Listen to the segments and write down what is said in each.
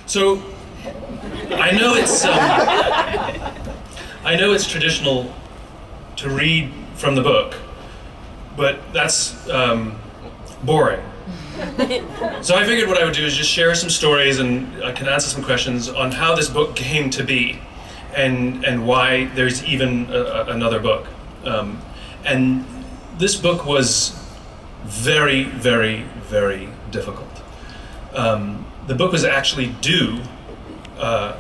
So, I know it's traditional to read from the book, but that's boring. So I figured what I would do is just share some stories, and I can answer some questions on how this book came to be, and why there's even another book. And this book was very, very, very difficult. The book was actually due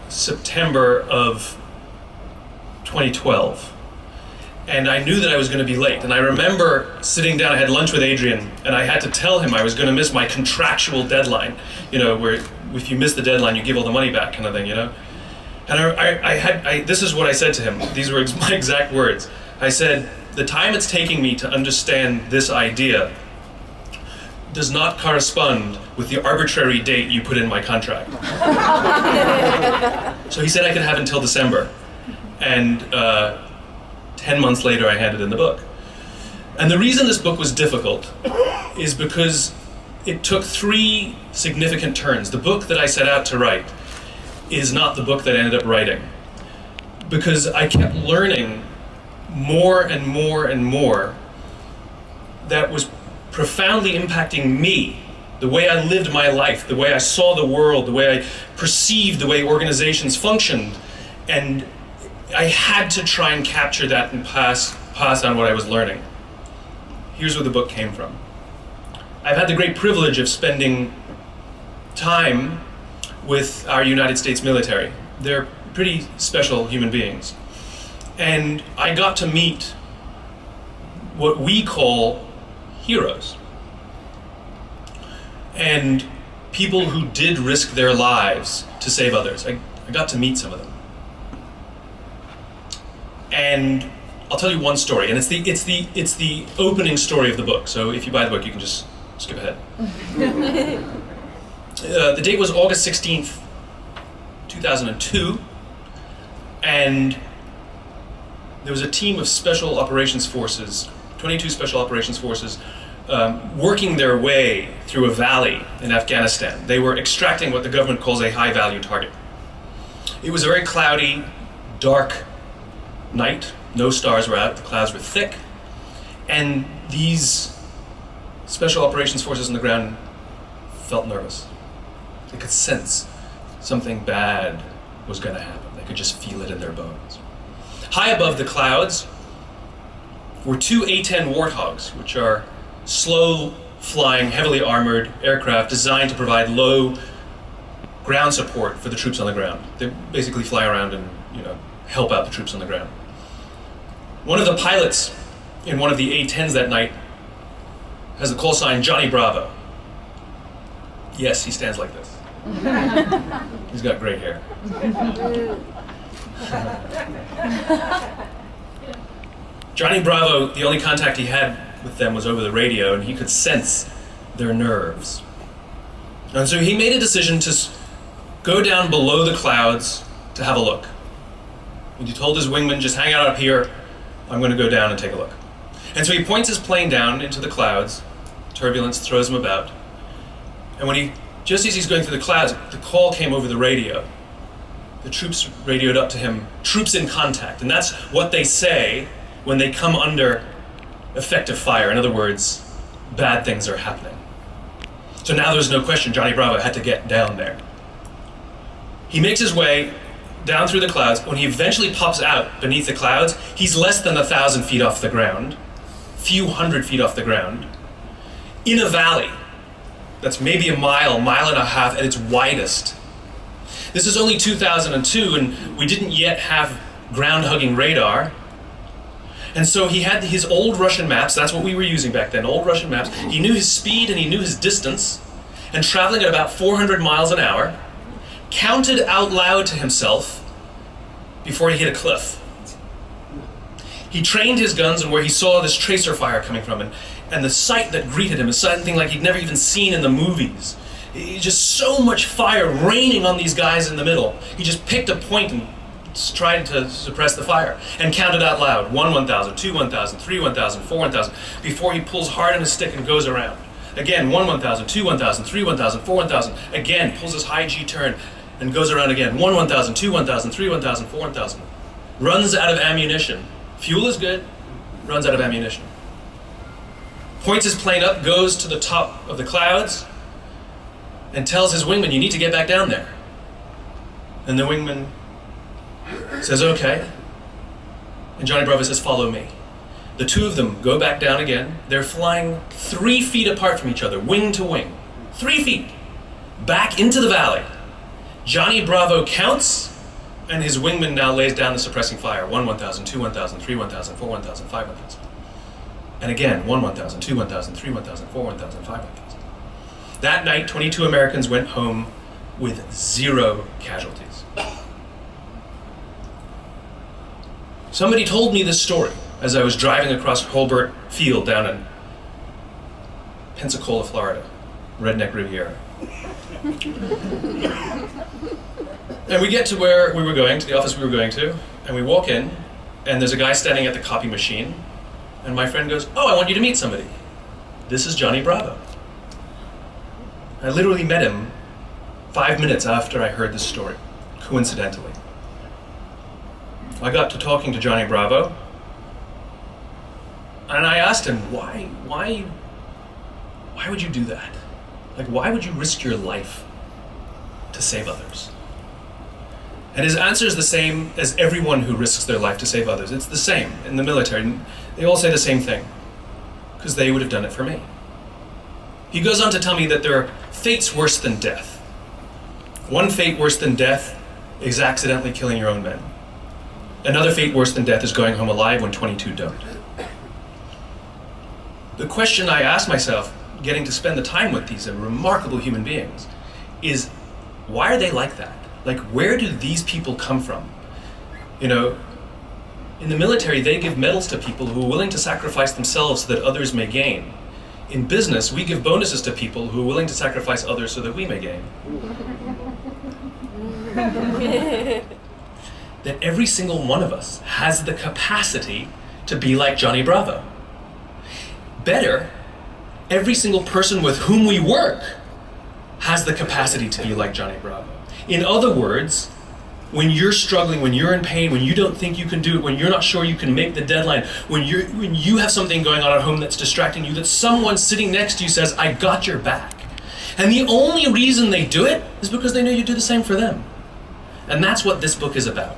September of 2012. And I knew that I was going to be late. And I remember sitting down, I had lunch with Adrian, and I had to tell him I was going to miss my contractual deadline, where if you miss the deadline, you give all the money back kind of thing, And this is what I said to him. These were my exact words. I said, the time it's taking me to understand this idea does not correspond with the arbitrary date you put in my contract. So he said I could have until December. And 10 months later, I handed in the book. And the reason this book was difficult is because it took 3 significant turns. The book that I set out to write is not the book that I ended up writing, because I kept learning more and more and more that was profoundly impacting me, the way I lived my life, the way I saw the world, the way I perceived the way organizations functioned. And I had to try and capture that and pass on what I was learning. Here's where the book came from. I've had the great privilege of spending time with our United States military. They're pretty special human beings. And I got to meet what we call heroes. And people who did risk their lives to save others. I got to meet some of them. And I'll tell you one story, and it's the opening story of the book. So if you buy the book, you can just skip ahead. The date was August 16th, 2002, and there was a team of special operations forces, 22 special operations forces, working their way through a valley in Afghanistan. They were extracting what the government calls a high-value target. It was a very cloudy, dark night. No stars were out, the clouds were thick, and these special operations forces on the ground felt nervous. They could sense something bad was going to happen. They could just feel it in their bones. High above the clouds were 2 A-10 Warthogs, which are slow-flying, heavily armored aircraft designed to provide low ground support for the troops on the ground. They basically fly around and help out the troops on the ground. One of the pilots in one of the A-10s that night has the call sign Johnny Bravo. Yes, he stands like this. He's got great hair. Johnny Bravo, the only contact he had with them was over the radio, and he could sense their nerves. And so he made a decision to go down below the clouds to have a look. And he told his wingman, just hang out up here, I'm going to go down and take a look. And so he points his plane down into the clouds, turbulence throws him about, and just as he's going through the clouds, the call came over the radio. The troops radioed up to him, troops in contact, and that's what they say when they come under effective fire. In other words, bad things are happening. So now there's no question Johnny Bravo had to get down there. He makes his way down through the clouds. When he eventually pops out beneath the clouds, he's less than 1,000 feet off the ground, few hundred feet off the ground, in a valley that's maybe a mile and a half at its widest. This is only 2002, and we didn't yet have ground-hugging radar. And so he had his old Russian maps, that's what we were using back then, old Russian maps. He knew his speed and he knew his distance, and traveling at about 400 miles an hour, counted out loud to himself before he hit a cliff. He trained his guns on where he saw this tracer fire coming from, and the sight that greeted him is something like he'd never even seen in the movies. Just so much fire raining on these guys in the middle. He just picked a point and tried to suppress the fire and counted out loud. 1 1,000, 2 1,000, 3 1,000, 4 1,000, before he pulls hard on his stick and goes around. Again, 1 1,000, 2 1,000, 3 1,000, 4 1,000. Again, pulls his high G turn and goes around again. 1, 1,000, 2, 1,000, 3, 1,000, 4, 1,000. Runs out of ammunition. Fuel is good, runs out of ammunition. Points his plane up, goes to the top of the clouds, and tells his wingman, you need to get back down there. And the wingman says, okay. And Johnny Bravo says, follow me. The two of them go back down again. They're flying 3 feet apart from each other, wing to wing. 3 feet. Back into the valley. Johnny Bravo counts, and his wingman now lays down the suppressing fire. 1, 1,000, 2, 1,000, 3, 1,000, 4, 1,000, 5, 1,000. And again, 1, 1,000, 2, 1,000, 3, 1,000, 4, 1,000, 5, 1,000. That night, 22 Americans went home with 0 casualties. Somebody told me this story as I was driving across Holbert Field down in Pensacola, Florida, Redneck Riviera. And we get to where we were going, to the office we were going to, and we walk in, and there's a guy standing at the copy machine, and my friend goes, oh, I want you to meet somebody. This is Johnny Bravo. I literally met him 5 minutes after I heard this story, coincidentally. I got to talking to Johnny Bravo, and I asked him, why would you do that? Like, why would you risk your life to save others? And his answer is the same as everyone who risks their life to save others. It's the same in the military. They all say the same thing, because they would have done it for me. He goes on to tell me that there are fates worse than death. One fate worse than death is accidentally killing your own men. Another fate worse than death is going home alive when 22 don't. The question I ask myself, getting to spend the time with these remarkable human beings, is why are they like that? Like, where do these people come from? You know, in the military, they give medals to people who are willing to sacrifice themselves so that others may gain. In business, we give bonuses to people who are willing to sacrifice others so that we may gain. That every single one of us has the capacity to be like Johnny Bravo. Better, every single person with whom we work has the capacity to be like Johnny Bravo. In other words, when you're struggling, when you're in pain, when you don't think you can do it, when you're not sure you can make the deadline, when you have something going on at home that's distracting you, that someone sitting next to you says, I got your back. And the only reason they do it is because they know you do the same for them. And that's what this book is about.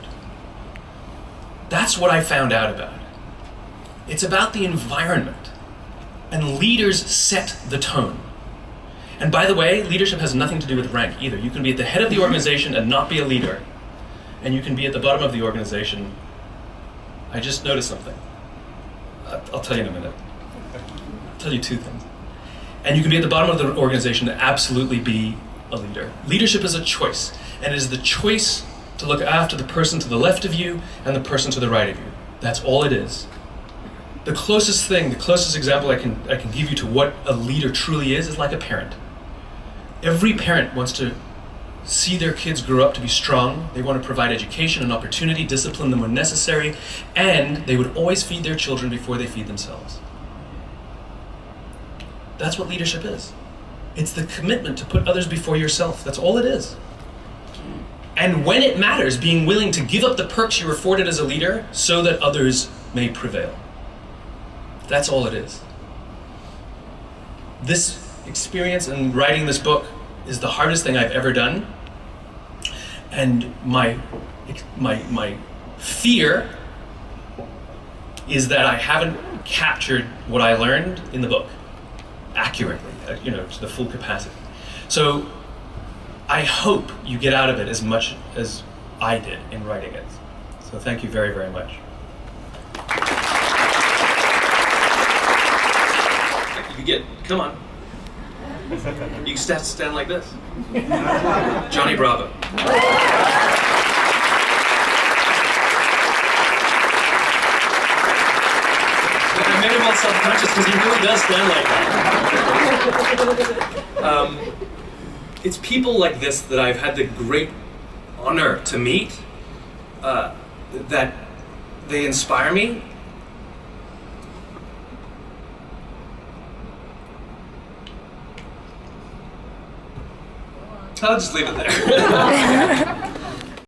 That's what I found out about. It's about the environment. And leaders set the tone. And by the way, leadership has nothing to do with rank either. You can be at the head of the organization and not be a leader. And you can be at the bottom of the organization. I just noticed something. I'll tell you in a minute. I'll tell you 2 things. And you can be at the bottom of the organization and absolutely be a leader. Leadership is a choice. And it is the choice to look after the person to the left of you and the person to the right of you. That's all it is. The closest thing, the closest example I can give you to what a leader truly is like a parent. Every parent wants to see their kids grow up to be strong. They want to provide education and opportunity, discipline them when necessary, and they would always feed their children before they feed themselves. That's what leadership is. It's the commitment to put others before yourself. That's all it is. And when it matters, being willing to give up the perks you're afforded as a leader so that others may prevail. That's all it is. This experience in writing this book is the hardest thing I've ever done. And my fear is that I haven't captured what I learned in the book accurately, to the full capacity. So I hope you get out of it as much as I did in writing it. So thank you very, very much. Come on. You can stand like this. Johnny Bravo. I made him all self-conscious because he really does stand like that. It's people like this that I've had the great honor to meet, that they inspire me. I'll just leave it there.